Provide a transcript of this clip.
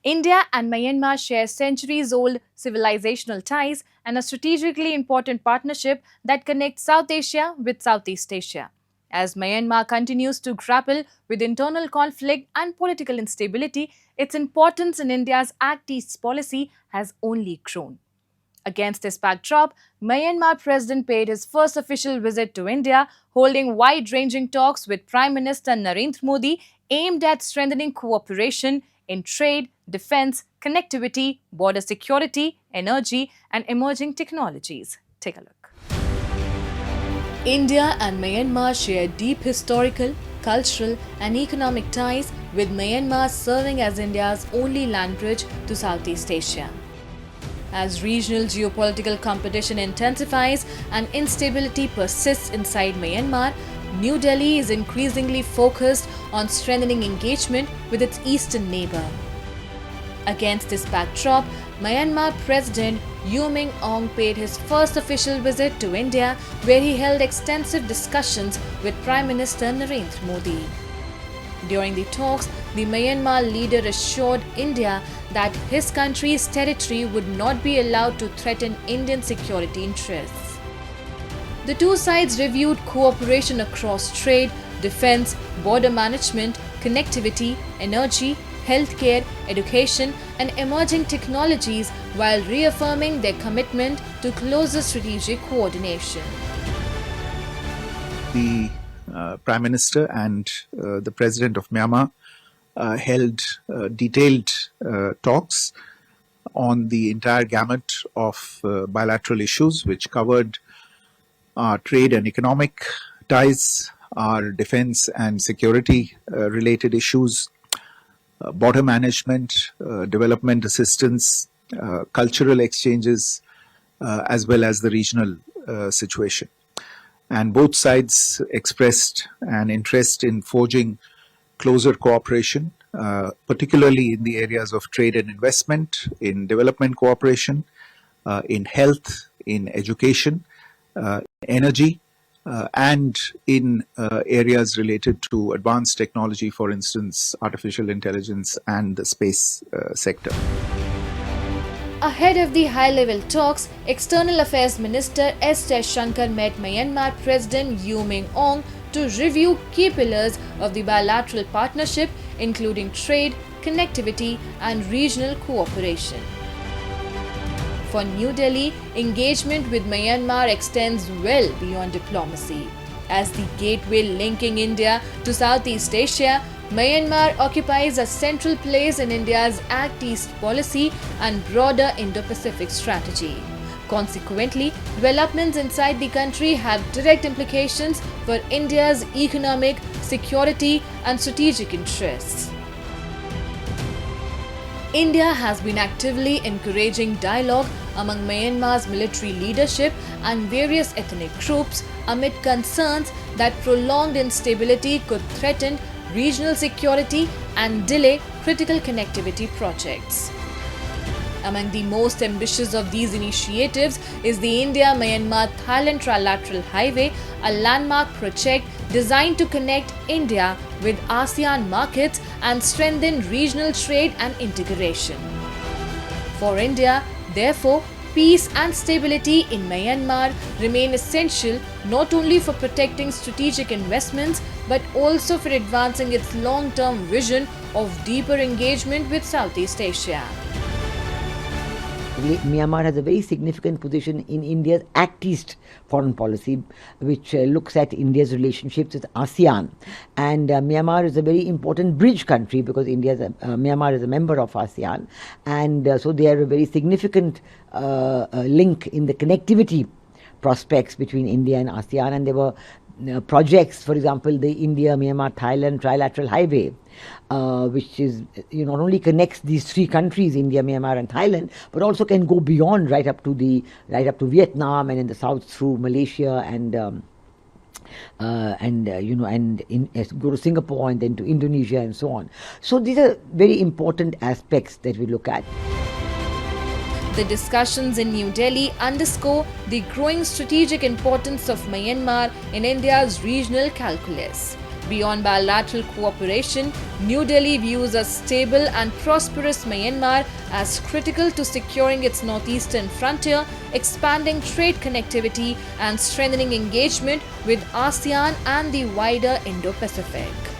India and Myanmar share centuries old civilisational ties and a strategically important partnership that connects South Asia with Southeast Asia. As Myanmar continues to grapple with internal conflict and political instability, its importance in India's Act East policy has only grown. Against this backdrop, Myanmar President paid his first official visit to India, holding wide ranging talks with Prime Minister Narendra Modi aimed at strengthening cooperation in trade, defense, connectivity, border security, energy, and emerging technologies. Take a look. India and Myanmar share deep historical, cultural, and economic ties, with Myanmar serving as India's only land bridge to Southeast Asia. As regional geopolitical competition intensifies and instability persists inside Myanmar, New Delhi is increasingly focused on strengthening engagement with its eastern neighbor. Against this backdrop, Myanmar President U Min Aung paid his first official visit to India, where he held extensive discussions with Prime Minister Narendra Modi. During the talks, the Myanmar leader assured India that his country's territory would not be allowed to threaten Indian security interests. The two sides reviewed cooperation across trade, defense, border management, connectivity, energy, healthcare, education, and emerging technologies, while reaffirming their commitment to closer strategic coordination. The Prime Minister and the President of Myanmar held detailed talks on the entire gamut of bilateral issues, which covered our trade and economic ties, our defense and security related issues, border management, development assistance, cultural exchanges, as well as the regional situation. And both sides expressed an interest in forging closer cooperation, particularly in the areas of trade and investment, in development cooperation, in health, in education, energy, and in areas related to advanced technology, for instance, artificial intelligence and the space sector. Ahead of the high-level talks, External Affairs Minister S. Shankar met Myanmar President U Min Aung to review key pillars of the bilateral partnership, including trade, connectivity, and regional cooperation. For New Delhi, engagement with Myanmar extends well beyond diplomacy. As the gateway linking India to Southeast Asia, Myanmar occupies a central place in India's Act East policy and broader Indo-Pacific strategy. Consequently, developments inside the country have direct implications for India's economic, security, and strategic interests. India has been actively encouraging dialogue among Myanmar's military leadership and various ethnic groups amid concerns that prolonged instability could threaten regional security and delay critical connectivity projects. Among the most ambitious of these initiatives is the India-Myanmar-Thailand Trilateral Highway, a landmark project designed to connect India with ASEAN markets and strengthen regional trade and integration. For India, therefore, peace and stability in Myanmar remain essential not only for protecting strategic investments but also for advancing its long-term vision of deeper engagement with Southeast Asia. Myanmar has a very significant position in India's Act East foreign policy, which looks at India's relationships with ASEAN. And Myanmar is a very important bridge country because Myanmar is a member of ASEAN. And so they are a very significant link in the connectivity prospects between India and ASEAN. And there were projects, for example, the India-Myanmar-Thailand Trilateral Highway, which is not only connects these three countries, India, Myanmar, and Thailand, but also can go beyond right up to Vietnam and in the south through Malaysia and go to Singapore and then to Indonesia and so on. So these are very important aspects that we look at. The discussions in New Delhi underscore the growing strategic importance of Myanmar in India's regional calculus. Beyond bilateral cooperation, New Delhi views a stable and prosperous Myanmar as critical to securing its northeastern frontier, expanding trade connectivity, and strengthening engagement with ASEAN and the wider Indo-Pacific.